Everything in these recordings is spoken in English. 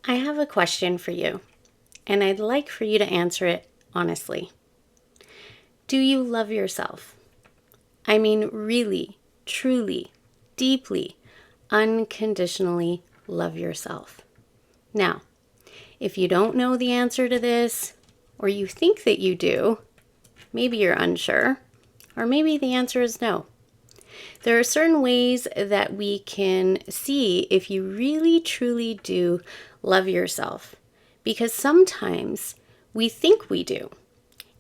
I have a question for you, and I'd like for you to answer it honestly. Do you love yourself? I mean, really, truly, deeply, unconditionally love yourself. Now, if you don't know the answer to this, or you think that you do, maybe you're unsure, or maybe the answer is no. There are certain ways that we can see if you really truly do love yourself, because sometimes we think we do,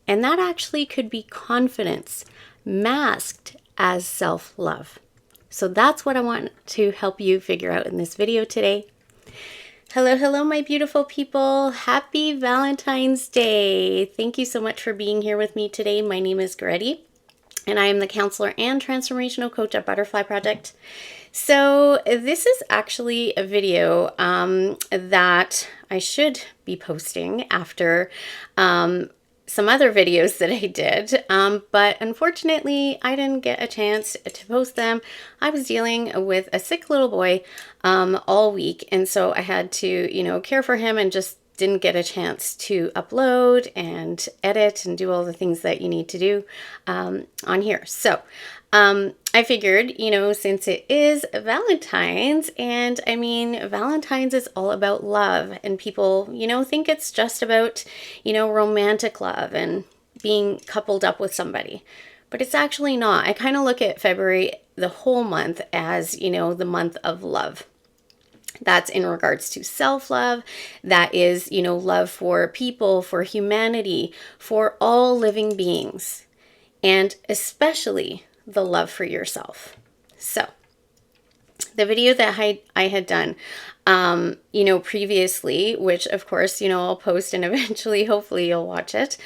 and that actually could be confidence masked as self-love. So that's what I want to help you figure out in this video today. Hello, hello, my beautiful people. Happy Valentine's Day. Thank you so much for being here with me today. My name is Goretti, and I am the counselor and transformational coach at Butterfly Project. So this is actually a video that I should be posting after some other videos that I did, but unfortunately I didn't get a chance to post them. I was dealing with a sick little boy all week, and so I had to, care for him and just didn't get a chance to upload and edit and do all the things that you need to do on here. So I figured, since it is Valentine's, and I mean, Valentine's is all about love, and people, think it's just about, romantic love and being coupled up with somebody. But it's actually not. I kind of look at February, the whole month, as, the month of love. That's in regards to self-love. That is, love for people, for humanity, for all living beings, and especially the love for yourself. So the video that I had done, previously, which of course, I'll post and eventually, hopefully you'll watch it.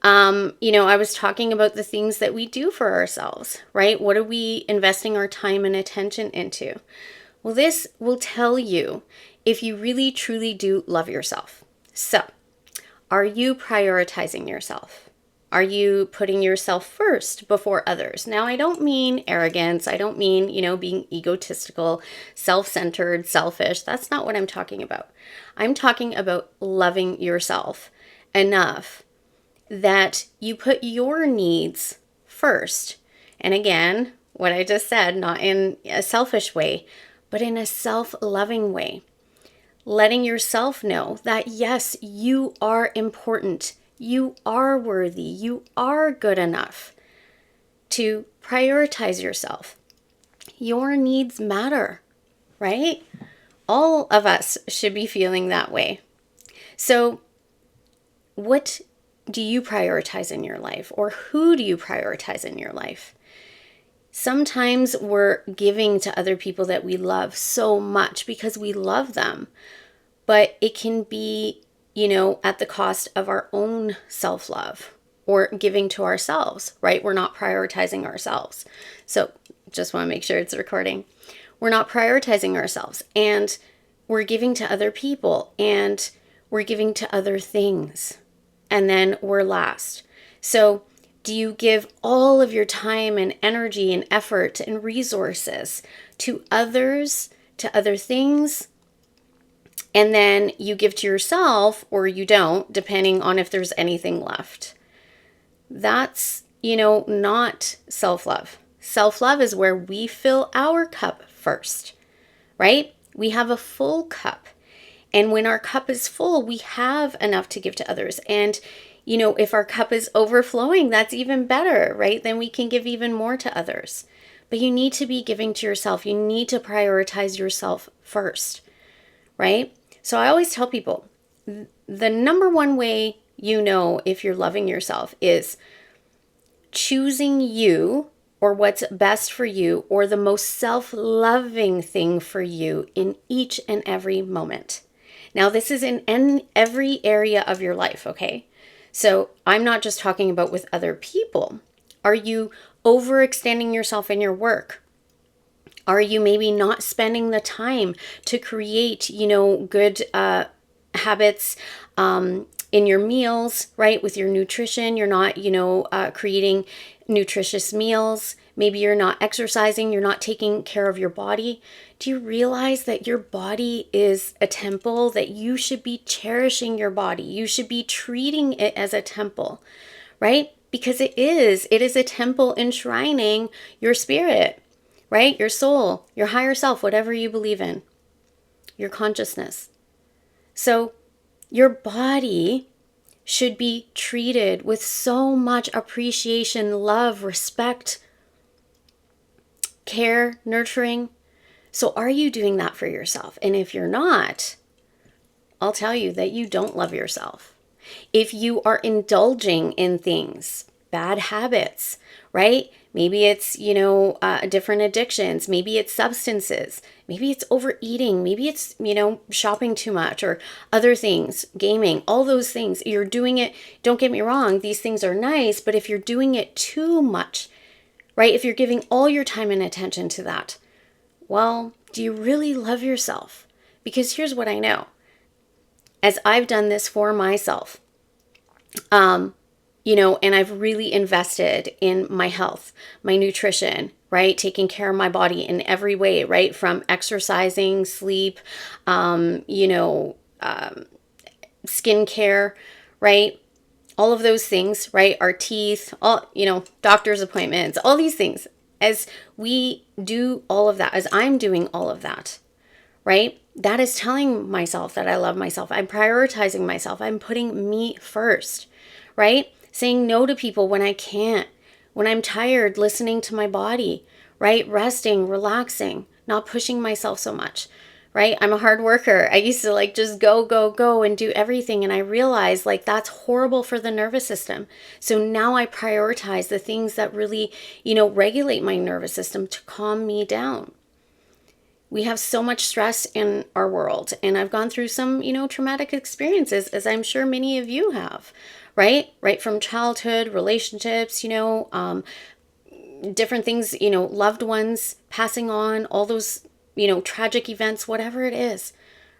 I was talking about the things that we do for ourselves, right? What are we investing our time and attention into? Well, this will tell you if you really truly do love yourself. So, are you prioritizing yourself? Are you putting yourself first before others? Now, I don't mean arrogance. I don't mean, being egotistical, self-centered, selfish. That's not what I'm talking about. I'm talking about loving yourself enough that you put your needs first. And again, what I just said, not in a selfish way, but in a self-loving way. Letting yourself know that yes, you are important. You are worthy. You are good enough to prioritize yourself. Your needs matter, right? All of us should be feeling that way. So what do you prioritize in your life, or who do you prioritize in your life? Sometimes we're giving to other people that we love so much because we love them, but it can be, at the cost of our own self-love or giving to ourselves, right? We're not prioritizing ourselves. So just want to make sure it's recording. We're not prioritizing ourselves, and we're giving to other people, and we're giving to other things, and then we're last. So do you give all of your time and energy and effort and resources to others, to other things, and then you give to yourself, or you don't, depending on if there's anything left? That's, not self-love. Self-love is where we fill our cup first, right? We have a full cup. And when our cup is full, we have enough to give to others. And if our cup is overflowing, that's even better, right? Then we can give even more to others. But you need to be giving to yourself. You need to prioritize yourself first, right? So I always tell people, the number one way if you're loving yourself is choosing you, or what's best for you, or the most self-loving thing for you in each and every moment. Now, this is in every area of your life, okay? So I'm not just talking about with other people. Are you overextending yourself in your work? Are you maybe not spending the time to create, good habits in your meals, right? With your nutrition, you're not, creating nutritious meals. Maybe you're not exercising, you're not taking care of your body. Do you realize that your body is a temple, that you should be cherishing your body? You should be treating it as a temple, right? Because it is a temple enshrining your spirit, right? Your soul, your higher self, whatever you believe in, your consciousness. So your body should be treated with so much appreciation, love, respect, care, nurturing. So are you doing that for yourself? And if you're not, I'll tell you that you don't love yourself. If you are indulging in things, bad habits, right? Maybe it's, different addictions. Maybe it's substances. Maybe it's overeating. Maybe it's, shopping too much or other things, gaming, all those things. You're doing it. Don't get me wrong. These things are nice, but if you're doing it too much, right? If you're giving all your time and attention to that, well, do you really love yourself? Because here's what I know. As I've done this for myself, and I've really invested in my health, my nutrition, right? Taking care of my body in every way, right? From exercising, sleep, skincare, right? All of those things, right? Our teeth, all, doctor's appointments, all these things. As we do all of that, as I'm doing all of that, right? That is telling myself that I love myself. I'm prioritizing myself. I'm putting me first, right? Saying no to people when I can't, when I'm tired, listening to my body, right? Resting, relaxing, not pushing myself so much, right? I'm a hard worker. I used to just go and do everything. And I realized that's horrible for the nervous system. So now I prioritize the things that really, regulate my nervous system to calm me down. We have so much stress in our world. And I've gone through some, traumatic experiences, as I'm sure many of you have, right? Right from childhood, relationships, different things, loved ones passing on, all those, tragic events, whatever it is,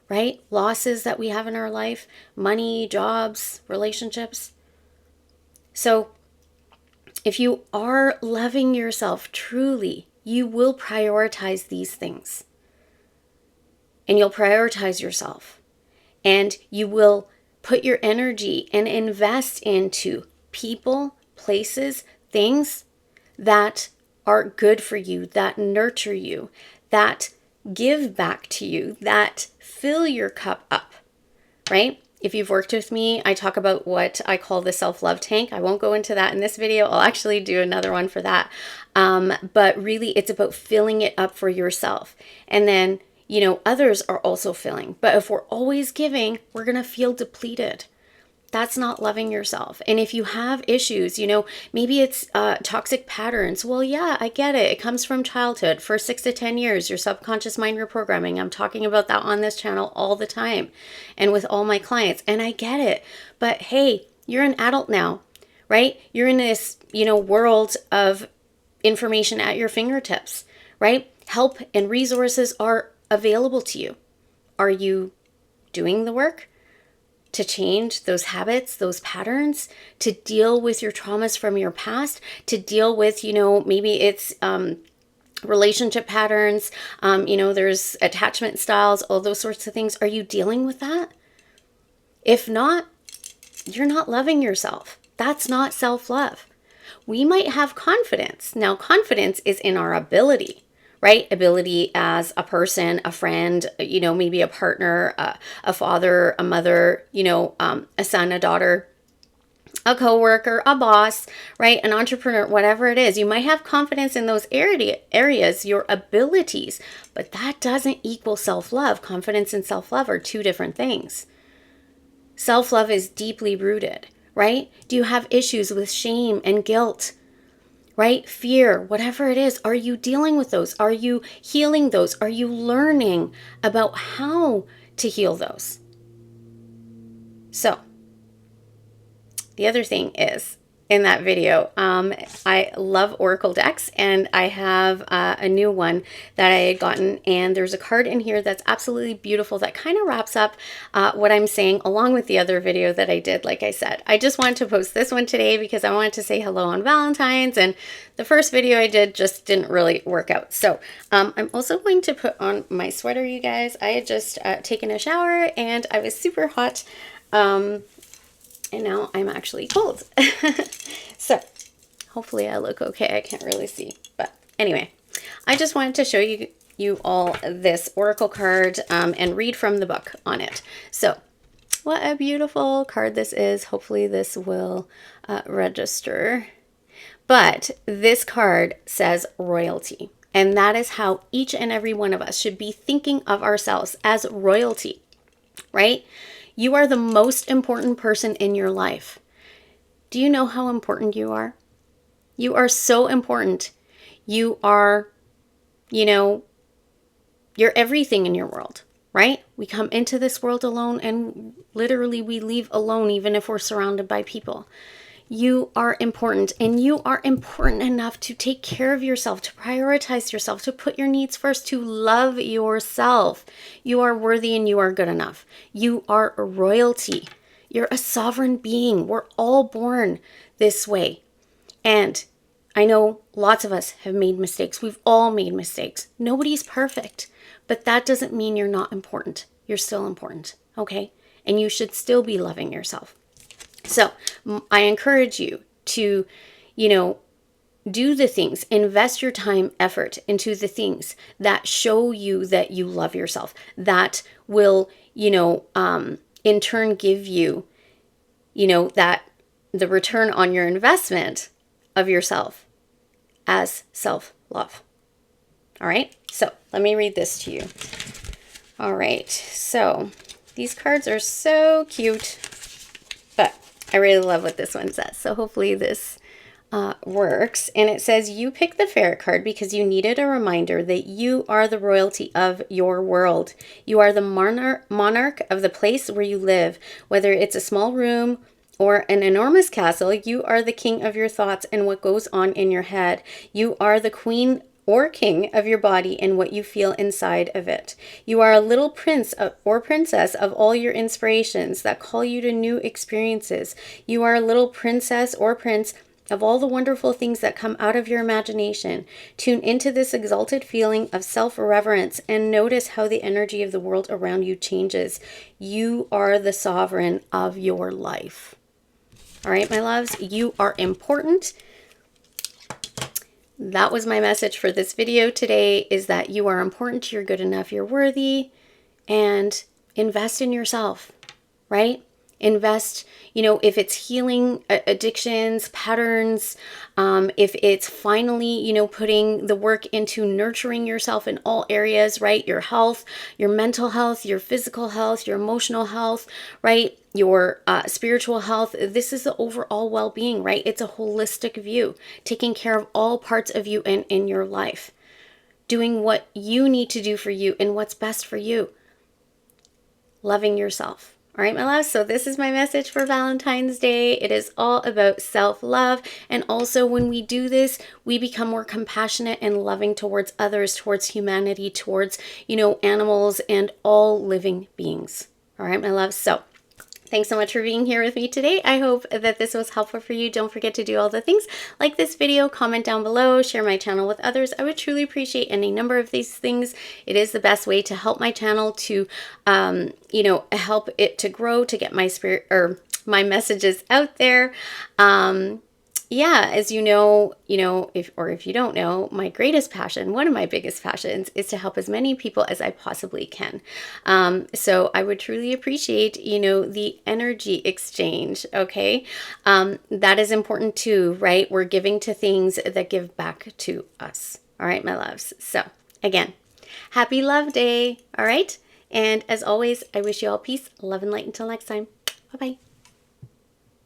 right? Losses that we have in our life, money, jobs, relationships. So if you are loving yourself truly, you will prioritize these things. And you'll prioritize yourself. And you will put your energy and invest into people, places, things that are good for you, that nurture you, that give back to you, that fill your cup up, right? If you've worked with me, I talk about what I call the self-love tank. I won't go into that in this video. I'll actually do another one for that. But really, it's about filling it up for yourself. And then, others are also filling. But if we're always giving, we're going to feel depleted. That's not loving yourself. And if you have issues, maybe it's toxic patterns. Well, yeah, I get it. It comes from childhood. For 6 to 10 years, your subconscious mind reprogramming. I'm talking about that on this channel all the time and with all my clients. And I get it. But hey, you're an adult now, right? You're in this, world of information at your fingertips, right? Help and resources are available to you. Are you doing the work to change those habits, those patterns, to deal with your traumas from your past, to deal with, maybe it's relationship patterns, there's attachment styles, all those sorts of things. Are you dealing with that? If not, you're not loving yourself. That's not self-love. We might have confidence. Now, confidence is in our ability, right? Ability as a person, a friend, maybe a partner, a father, a mother, a son, a daughter, a coworker, a boss, right? An entrepreneur, whatever it is. You might have confidence in those areas, your abilities, but that doesn't equal self-love. Confidence and self-love are two different things. Self-love is deeply rooted, right? Do you have issues with shame and guilt? Right? Fear, whatever it is, are you dealing with those? Are you healing those? Are you learning about how to heal those? So, the other thing is, in that video. I love Oracle decks, and I have a new one that I had gotten, and there's a card in here that's absolutely beautiful that kind of wraps up what I'm saying along with the other video that I did. Like I said, I just wanted to post this one today because I wanted to say hello on Valentine's, and the first video I did just didn't really work out. So I'm also going to put on my sweater, you guys. I had just taken a shower and I was super hot. And now I'm actually cold. So hopefully I look okay. I can't really see. But anyway, I just wanted to show you all this Oracle card and read from the book on it. So what a beautiful card this is. Hopefully this will register. But this card says royalty. And that is how each and every one of us should be thinking of ourselves, as royalty, right? You are the most important person in your life. Do you know how important you are? You are so important. You are, you're everything in your world, right? We come into this world alone, and literally we leave alone even if we're surrounded by people. You are important, and you are important enough to take care of yourself, to prioritize yourself, to put your needs first, to love yourself. You are worthy and you are good enough. You are royalty. You're a sovereign being. We're all born this way. And I know lots of us have made mistakes. We've all made mistakes. Nobody's perfect, but that doesn't mean you're not important. You're still important, okay? And you should still be loving yourself. So I encourage you to, do the things, invest your time, effort into the things that show you that you love yourself, that will, in turn give you, that the return on your investment of yourself as self-love. All right. So let me read this to you. All right. So these cards are so cute, but I really love what this one says. So hopefully this works. And it says, you picked the Ferret card because you needed a reminder that you are the royalty of your world. You are the monarch of the place where you live. Whether it's a small room or an enormous castle, you are the king of your thoughts and what goes on in your head. You are the queen or king of your body and what you feel inside of it. You are a little prince or princess of all your inspirations that call you to new experiences. You are a little princess or prince of all the wonderful things that come out of your imagination. Tune into this exalted feeling of self-reverence and notice how the energy of the world around you changes. You are the sovereign of your life. All right, my loves, you are important. That was my message for this video today, is that you are important, you're good enough, you're worthy, and invest in yourself, right? Invest, if it's healing addictions, patterns, if it's finally, putting the work into nurturing yourself in all areas, right? Your health, your mental health, your physical health, your emotional health, right? Your spiritual health. This is the overall well-being, right? It's a holistic view, taking care of all parts of you and in your life, doing what you need to do for you and what's best for you, loving yourself. All right, my loves, so this is my message for Valentine's Day. It is all about self-love. And also when we do this, we become more compassionate and loving towards others, towards humanity, towards, animals and all living beings. All right, my loves. So thanks so much for being here with me today. I hope that this was helpful for you. Don't forget to do all the things, like this video, comment down below, share my channel with others. I would truly appreciate any number of these things. It is the best way to help my channel to, help it to grow, to get my my messages out there. Yeah, as you know, if you don't know, my greatest passion, one of my biggest passions, is to help as many people as I possibly can. So I would truly appreciate, the energy exchange, okay? That is important too, right? We're giving to things that give back to us. All right, my loves. So again, happy Love Day, all right? And as always, I wish you all peace, love, and light until next time. Bye-bye.